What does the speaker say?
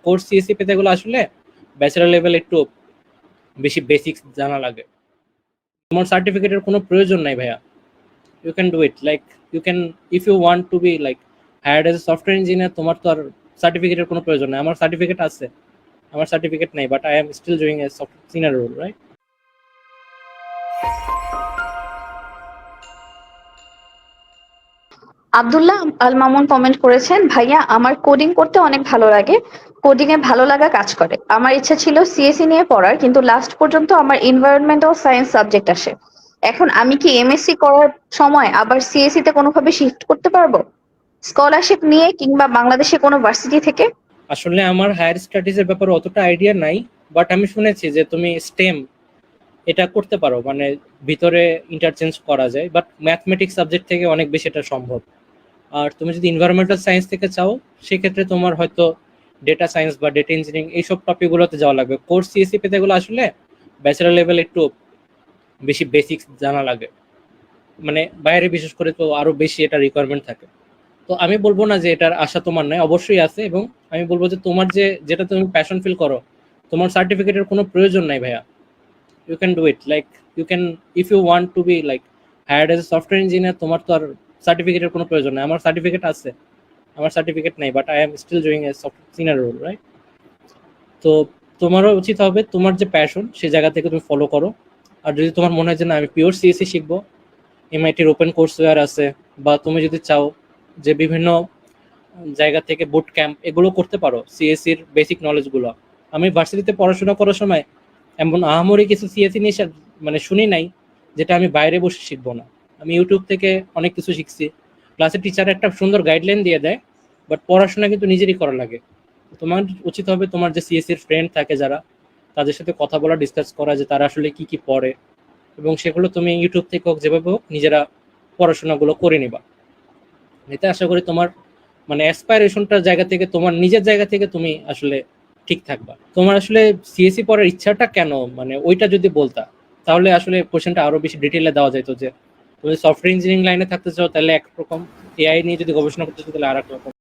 Course CSC পেতে গেলে আসলে ব্যাচেলর লেভেল একটু বেশি বেসিক্স জানা লাগে। তোমার সার্টিফিকেটের কোনো প্রয়োজন নাই ভাইয়া, you can do it. Like you can, if you want to be like hired as a software engineer, তোমার তো আর সার্টিফিকেটের কোনো প্রয়োজন নাই। আমার সার্টিফিকেট আছে, আমার সার্টিফিকেট নাই, but I am still doing a software senior role, right? Abdullah Al Mamun comment করেছেন, ভাইয়া আমার কোডিং করতে অনেক ভালো লাগে, কোডিং এ ভালো লাগা কাজ করে। আমার ইচ্ছা ছিল সিএসসি নিয়ে পড়ার, কিন্তু লাস্ট পর্যন্ত আমার এনভায়রনমেন্টাল সায়েন্স সাবজেক্ট আসে। এখন আমি কি এমএসসি করার সময় আবার সিএসসি তে কোনোভাবে শিফট করতে পারবো, স্কলারশিপ নিয়ে কিংবা বাংলাদেশে কোনো ভার্সিটি থেকে? আসলে আমার হায়ার স্টাডিজের ব্যাপারে অতটা আইডিয়া নাই, বাট আমি শুনেছি যে তুমি স্টেম এটা করতে পারো, মানে ভিতরে ইন্টারচেঞ্জ করা যায়, বাট ম্যাথমেটিক্স সাবজেক্ট থেকে অনেক বেশি এটা সম্ভব। আর তুমি যদি এনভায়রনমেন্টাল সায়েন্স থেকে চাও, সেক্ষেত্রে তোমার হয়তো ডেটা সায়েন্স বা ডেটা ইঞ্জিনিয়ারিং এইসব টপিকগুলোতে যাওয়া লাগবে। কোর্স সিএসসি পেতে গেলে আসলে ব্যাচেলর লেভেল একটু বেশি বেসিক্স জানা লাগে, মানে বাইরে বিশেষ করে তো আরো বেশি এটা রিকোয়ারমেন্ট থাকে। তো আমি বলবো না যে এটার আশা তোমার নাই, অবশ্যই আছে। এবং আমি বলবো যে তোমার যেটা তুমি প্যাশন ফিল করো, তোমার সার্টিফিকেটের কোনো প্রয়োজন নাই ভাইয়া, you can do it. Like you can, if you want to be like hired as a software engineer, তোমার তো আর সার্টিফিকেটের কোনো প্রয়োজন নাই। আমার সার্টিফিকেট আছে, আমার সার্টিফিকেট নাই, but I am still doing a software senior role, right? তো তোমারও উচিত হবে তোমার যে প্যাশন সেই জায়গা থেকে তুমি ফলো করো। আর যদি তোমার মনে হয় যে না আমি পিওর সিএসসি শিখবো, এমআইটির ওপেন কোর্সওয়্যার আছে, বা তুমি যদি চাও যে বিভিন্ন জায়গা থেকে বুট ক্যাম্প এগুলো করতে পারো সিএসসির বেসিক নলেজগুলো। আমি ভার্সিটিতে পড়াশোনা করার সময় এমন আহামরি কিছু সিএসসি নিয়ে মানে শুনি নাই যেটা আমি বাইরে বসে শিখবো না। আমি ইউটিউব থেকে অনেক কিছু শিখছি, ক্লাসের টিচার একটা সুন্দর গাইডলাইন দিয়ে দেয়, বাট পড়াশোনা কিন্তু নিজেরই করা লাগে। তোমার উচিত হবে তোমার যে সিএসসির ফ্রেন্ড থাকে যারা, তাদের সাথে কথা বলা, ডিসকাস করা যে তারা আসলে কি কি পড়ে, এবং সেগুলো তুমি ইউটিউব থেকে হোক যেভাবে হোক নিজেরা পড়াশোনাগুলো করে নিবা। এতে আশা করি তোমার মানে অ্যাসপাইরেশনটার জায়গা থেকে, তোমার নিজের জায়গা থেকে তুমি আসলে ঠিক থাকবা। তোমার আসলে সিএসসি পড়ার ইচ্ছাটা কেন, মানে ওইটা যদি বলতা, তাহলে আসলে কোশ্চেনটা আরো বেশি ডিটেইলে দেওয়া যেত। যে তুমি সফটওয়্যার ইঞ্জিনিয়ারিং লাইনে থাকতে চাও তাহলে একরকম, এআই নিয়ে যদি গবেষণা করতে চাও তাহলে আর এক রকম।